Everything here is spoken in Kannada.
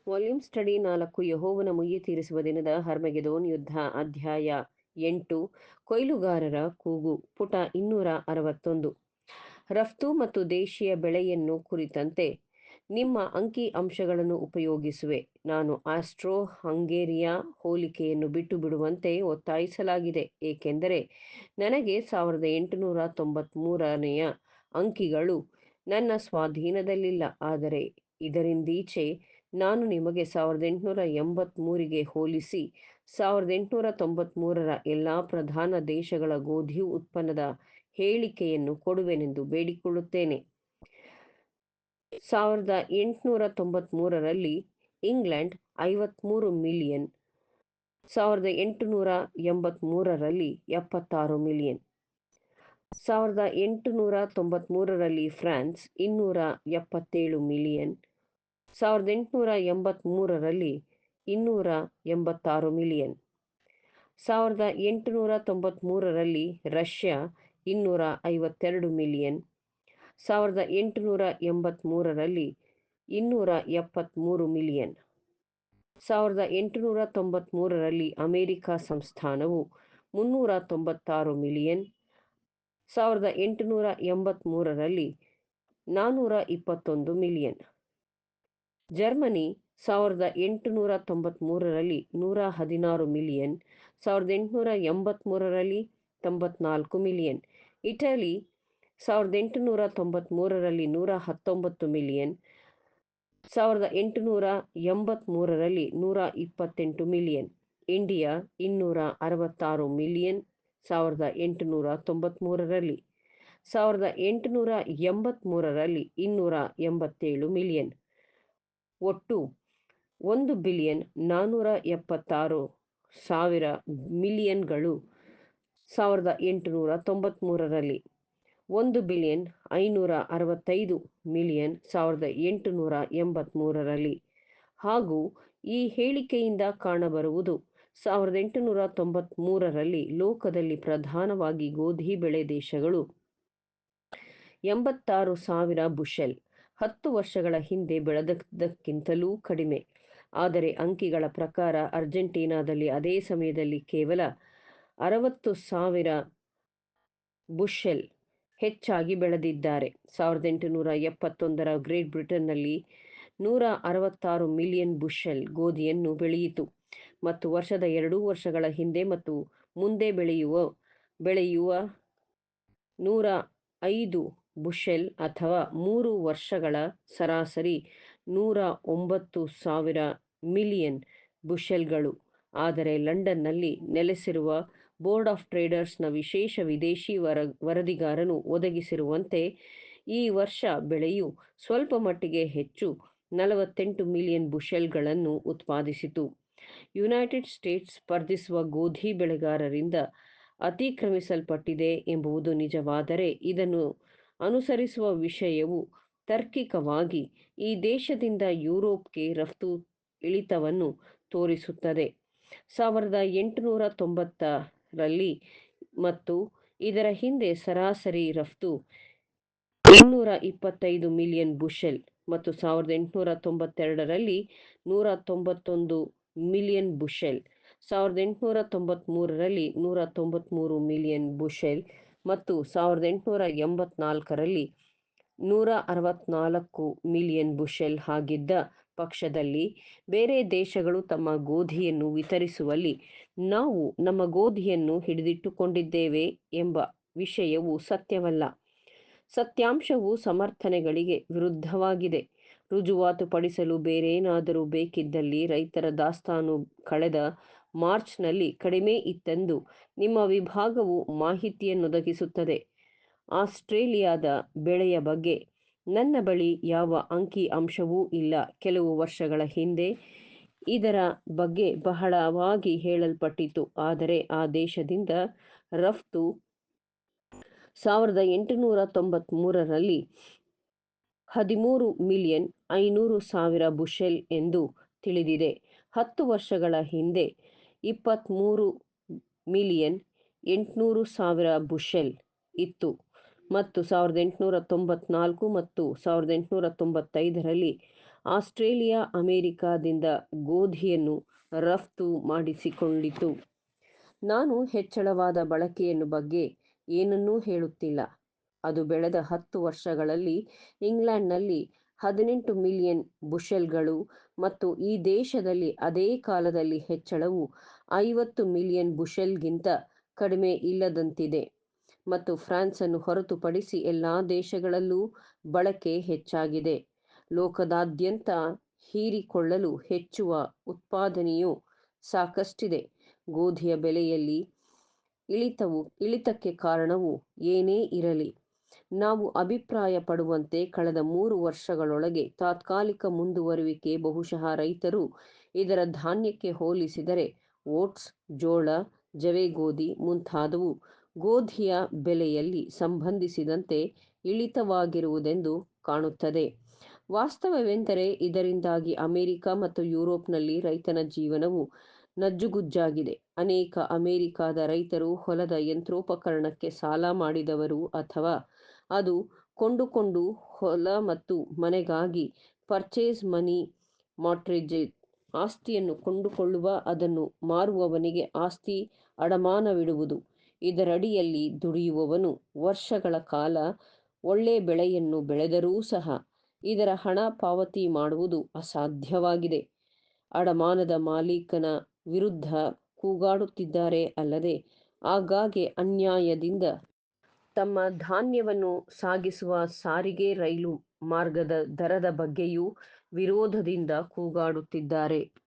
ವಾಲ್ಯೂಮ್ ಸ್ಟಡಿ 4 ಯೆಹೋವನ ಮುಯ್ಯಿ ತೀರಿಸುವ ದಿನದ ಹರ್ಮಗೆದೋನ್ ಯುದ್ಧ ಅಧ್ಯಾಯ 8 ಕೊಯ್ಲುಗಾರರ ಕೂಗು ಪುಟ 261 ರಫ್ತು ಮತ್ತು ದೇಶೀಯ ಬೆಳೆಯನ್ನು ಕುರಿತಂತೆ ನಿಮ್ಮ ಅಂಕಿ ಅಂಶಗಳನ್ನು ಉಪಯೋಗಿಸುವೆ. ನಾನು ಆಸ್ಟ್ರೋ ಹಂಗೇರಿಯಾ ಹೋಲಿಕೆಯನ್ನು ಬಿಟ್ಟು ಬಿಡುವಂತೆ ಒತ್ತಾಯಿಸಲಾಗಿದೆ, ಏಕೆಂದರೆ ನನಗೆ 1893ನೆಯ ಅಂಕಿಗಳು ನನ್ನ ಸ್ವಾಧೀನದಲ್ಲಿಲ್ಲ. ಆದರೆ ಇದರಿಂದೀಚೆ ನಾನು ನಿಮಗೆ 1883ಗೆ ಹೋಲಿಸಿ 1893ರ ಎಲ್ಲ ಪ್ರಧಾನ ದೇಶಗಳ ಗೋಧಿ ಉತ್ಪನ್ನದ ಹೇಳಿಕೆಯನ್ನು ಕೊಡುವೆನೆಂದು ಬೇಡಿಕೊಳ್ಳುತ್ತೇನೆ. 1893ರಲ್ಲಿ ಇಂಗ್ಲೆಂಡ್ 53 ಮಿಲಿಯನ್, 1883ರಲ್ಲಿ 76 ಮಿಲಿಯನ್, 1893ರಲ್ಲಿ ಫ್ರಾನ್ಸ್ 277 ಮಿಲಿಯನ್, 1883ರಲ್ಲಿ 286 ಮಿಲಿಯನ್, 1893ರಲ್ಲಿ ರಷ್ಯಾ 252 ಮಿಲಿಯನ್, 1883ರಲ್ಲಿ 273 ಮಿಲಿಯನ್, 1893ರಲ್ಲಿ ಅಮೆರಿಕ ಸಂಸ್ಥಾನವು 396 ಮಿಲಿಯನ್, 1883ರಲ್ಲಿ 421 ಮಿಲಿಯನ್, ಜರ್ಮನಿ 1893ರಲ್ಲಿ 116 ಮಿಲಿಯನ್, 1883ರಲ್ಲಿ 94 ಮಿಲಿಯನ್, ಇಟಲಿ 1893ರಲ್ಲಿ 119 ಮಿಲಿಯನ್, 1883ರಲ್ಲಿ 128 ಮಿಲಿಯನ್, ಇಂಡಿಯಾ 266 ಮಿಲಿಯನ್ 1893ರಲ್ಲಿ, 1883ರಲ್ಲಿ 287 ಮಿಲಿಯನ್, ಒಟ್ಟು 1,476,000 ಮಿಲಿಯನ್ಗಳು 1893ರಲ್ಲಿ, 1,565 ಮಿಲಿಯನ್ 1883ರಲ್ಲಿ. ಹಾಗೂ ಈ ಹೇಳಿಕೆಯಿಂದ ಕಾಣಬರುವುದು 1893ರಲ್ಲಿ ಲೋಕದಲ್ಲಿ ಪ್ರಧಾನವಾಗಿ ಗೋಧಿ ಬೆಳೆ ದೇಶಗಳು 86,000 ಬುಷೆಲ್ 10 ವರ್ಷಗಳ ಹಿಂದೆ ಬೆಳೆದದ್ದಕ್ಕಿಂತಲೂ ಕಡಿಮೆ. ಆದರೆ ಅಂಕಿಗಳ ಪ್ರಕಾರ ಅರ್ಜೆಂಟೀನಾದಲ್ಲಿ ಅದೇ ಸಮಯದಲ್ಲಿ ಕೇವಲ 60,000 ಬುಷೆಲ್ ಹೆಚ್ಚಾಗಿ ಬೆಳೆದಿದ್ದಾರೆ. 1871ರ ಗ್ರೇಟ್ ಬ್ರಿಟನ್ನಲ್ಲಿ 166 ಮಿಲಿಯನ್ ಬುಷೆಲ್ ಗೋಧಿಯನ್ನು ಬೆಳೆಯಿತು, ಮತ್ತು ವರ್ಷದ 2 ವರ್ಷಗಳ ಹಿಂದೆ ಮತ್ತು ಮುಂದೆ ಬೆಳೆಯುವ 105 ಬುಷೆಲ್ ಅಥವಾ 3 ವರ್ಷಗಳ ಸರಾಸರಿ 109,000 ಮಿಲಿಯನ್ ಬುಷೆಲ್ಗಳು. ಆದರೆ ಲಂಡನ್ನಲ್ಲಿ ನೆಲೆಸಿರುವ ಬೋರ್ಡ್ ಆಫ್ ಟ್ರೇಡರ್ಸ್ನ ವಿಶೇಷ ವಿದೇಶಿ ವರದಿಗಾರನು ಒದಗಿಸಿರುವಂತೆ ಈ ವರ್ಷ ಬೆಳೆಯು ಸ್ವಲ್ಪ ಮಟ್ಟಿಗೆ ಹೆಚ್ಚು 48 ಮಿಲಿಯನ್ ಬುಷೆಲ್ಗಳನ್ನು ಉತ್ಪಾದಿಸಿತು. ಯುನೈಟೆಡ್ ಸ್ಟೇಟ್ಸ್ ಸ್ಪರ್ಧಿಸುವ ಗೋಧಿ ಬೆಳೆಗಾರರಿಂದ ಅತಿಕ್ರಮಿಸಲ್ಪಟ್ಟಿದೆ ಎಂಬುದು ನಿಜವಾದರೆ, ಇದನ್ನು ಅನುಸರಿಸುವ ವಿಷಯವು ತಾರ್ಕಿಕವಾಗಿ ಈ ದೇಶದಿಂದ ಯುರೋಪ್ಗೆ ರಫ್ತು ಇಳಿತವನ್ನು ತೋರಿಸುತ್ತದೆ. 1890ರಲ್ಲಿ ಮತ್ತು ಇದರ ಹಿಂದೆ ಸರಾಸರಿ ರಫ್ತು 225 ಮಿಲಿಯನ್ ಬುಷೆಲ್ ಮತ್ತು 1892ರಲ್ಲಿ 191 ಮಿಲಿಯನ್ ಬುಷೆಲ್, 1893ರಲ್ಲಿ 193 ಮಿಲಿಯನ್ ಬುಷೆಲ್ ಮತ್ತು 1884ರಲ್ಲಿ 164 ಮಿಲಿಯನ್ ಬುಷೆಲ್ ಆಗಿದ್ದ ಪಕ್ಷದಲ್ಲಿ ಬೇರೆ ದೇಶಗಳು ತಮ್ಮ ಗೋಧಿಯನ್ನು ವಿತರಿಸುವಲ್ಲಿ ನಾವು ನಮ್ಮ ಗೋಧಿಯನ್ನು ಹಿಡಿದಿಟ್ಟುಕೊಂಡಿದ್ದೇವೆ ಎಂಬ ವಿಷಯವು ಸತ್ಯವಲ್ಲ. ಸತ್ಯಾಂಶವು ಸಮರ್ಥನೆಗಳಿಗೆ ವಿರುದ್ಧವಾಗಿದೆ. ರುಜುವಾತುಪಡಿಸಲು ಬೇರೇನಾದರೂ ಬೇಕಿದ್ದಲ್ಲಿ ರೈತರ ದಾಸ್ತಾನು ಕಳೆದ ಮಾರ್ಚ್ನಲ್ಲಿ ಕಡಿಮೆ ಇತ್ತೆಂದು ನಿಮ್ಮ ವಿಭಾಗವು ಮಾಹಿತಿಯನ್ನೊದಗಿಸುತ್ತದೆ. ಆಸ್ಟ್ರೇಲಿಯಾದ ಬೆಳೆಯ ಬಗ್ಗೆ ನನ್ನ ಬಳಿ ಯಾವ ಅಂಕಿ ಅಂಶವೂ ಇಲ್ಲ. ಕೆಲವು ವರ್ಷಗಳ ಹಿಂದೆ ಇದರ ಬಗ್ಗೆ ಬಹಳವಾಗಿ ಹೇಳಲ್ಪಟ್ಟಿತು, ಆದರೆ ಆ ದೇಶದಿಂದ ರಫ್ತು 1893ರಲ್ಲಿ 13,500,000 ಬುಷೆಲ್ ಎಂದು ತಿಳಿದಿದೆ. 10 ವರ್ಷಗಳ ಹಿಂದೆ 23,800,000 ಬುಷೆಲ್ ಇತ್ತು, ಮತ್ತು 1894 ಮತ್ತು 1895ರಲ್ಲಿ ಆಸ್ಟ್ರೇಲಿಯಾ ಅಮೆರಿಕಾದಿಂದ ಗೋಧಿಯನ್ನು ರಫ್ತು ಮಾಡಿಸಿಕೊಂಡಿತು. ನಾನು ಹೆಚ್ಚಳವಾದ ಬಳಕೆಯನ್ನು ಬಗ್ಗೆ ಏನನ್ನೂ ಹೇಳುತ್ತಿಲ್ಲ. ಅದು ಬೆಳೆದ 10 ವರ್ಷಗಳಲ್ಲಿ ಇಂಗ್ಲೆಂಡ್ನಲ್ಲಿ 18 ಮಿಲಿಯನ್ ಬುಷೆಲ್ಗಳು ಮತ್ತು ಈ ದೇಶದಲ್ಲಿ ಅದೇ ಕಾಲದಲ್ಲಿ ಹೆಚ್ಚಳವು 50 ಮಿಲಿಯನ್ ಬುಷೆಲ್ಗಿಂತ ಕಡಿಮೆ ಇಲ್ಲದಂತಿದೆ ಮತ್ತು ಫ್ರಾನ್ಸನ್ನು ಹೊರತುಪಡಿಸಿ ಎಲ್ಲ ದೇಶಗಳಲ್ಲೂ ಬಳಕೆ ಹೆಚ್ಚಾಗಿದೆ. ಲೋಕದಾದ್ಯಂತ ಹೀರಿಕೊಳ್ಳಲು ಹೆಚ್ಚುವ ಉತ್ಪಾದನೆಯೂ ಸಾಕಷ್ಟಿದೆ. ಗೋಧಿಯ ಬೆಲೆಯಲ್ಲಿ ಇಳಿತಕ್ಕೆ ಕಾರಣವು ಏನೇ ಇರಲಿ, ನಾವು ಅಭಿಪ್ರಾಯ ಪಡುವಂತೆ ಕಳೆದ 3 ವರ್ಷಗಳೊಳಗೆ ತಾತ್ಕಾಲಿಕ ಮುಂದುವರಿಕೆ ಬಹುಶಃ ರೈತರು ಇದರ ಧಾನ್ಯಕ್ಕೆ ಹೋಲಿಸಿದರೆ ಓಟ್ಸ್, ಜೋಳ, ಜವೆಗೋಧಿ ಮುಂತಾದವು ಗೋಧಿಯ ಬೆಲೆಯಲ್ಲಿ ಸಂಬಂಧಿಸಿದಂತೆ ಇಳಿತವಾಗಿರುವುದೆಂದು ಕಾಣುತ್ತದೆ. ವಾಸ್ತವವೆಂದರೆ ಇದರಿಂದಾಗಿ ಅಮೆರಿಕ ಮತ್ತು ಯುರೋಪ್ನಲ್ಲಿ ರೈತನ ಜೀವನವು ನಜ್ಜುಗುಜ್ಜಾಗಿದೆ. ಅನೇಕ ಅಮೆರಿಕಾದ ರೈತರು ಹೊಲದ ಯಂತ್ರೋಪಕರಣಕ್ಕೆ ಸಾಲ ಮಾಡಿದವರು ಅಥವಾ ಅದು ಕೊಂಡುಕೊಂಡು ಹೊಲ ಮತ್ತು ಮನೆಗಾಗಿ ಪರ್ಚೇಸ್ ಮನಿ ಮಾರ್ಟ್ಗೇಜ್ ಆಸ್ತಿಯನ್ನು ಕೊಂಡುಕೊಳ್ಳುವ ಅದನ್ನು ಮಾರುವವನಿಗೆ ಆಸ್ತಿ ಅಡಮಾನವಿಡುವುದು. ಇದರಡಿಯಲ್ಲಿ ದುಡಿಯುವವನು ವರ್ಷಗಳ ಕಾಲ ಒಳ್ಳೆ ಬೆಳೆಯನ್ನು ಬೆಳೆದರೂ ಸಹ ಇದರ ಹಣ ಪಾವತಿ ಮಾಡುವುದು ಅಸಾಧ್ಯವಾಗಿದೆ. ಅಡಮಾನದ ಮಾಲೀಕನ ವಿರುದ್ಧ ಕೂಗಾಡುತ್ತಿದ್ದಾರೆ ಅಲ್ಲದೆ ಆಗಾಗ್ಗೆ ಅನ್ಯಾಯದಿಂದ ತಮ್ಮ ಧಾನ್ಯವನ್ನು ಸಾಗಿಸುವ ಸಾರಿಗೆ ರೈಲು ಮಾರ್ಗದ ದರದ ಬಗ್ಗೆಯೂ ವಿರೋಧದಿಂದ ಕೂಗಾಡುತ್ತಿದ್ದಾರೆ.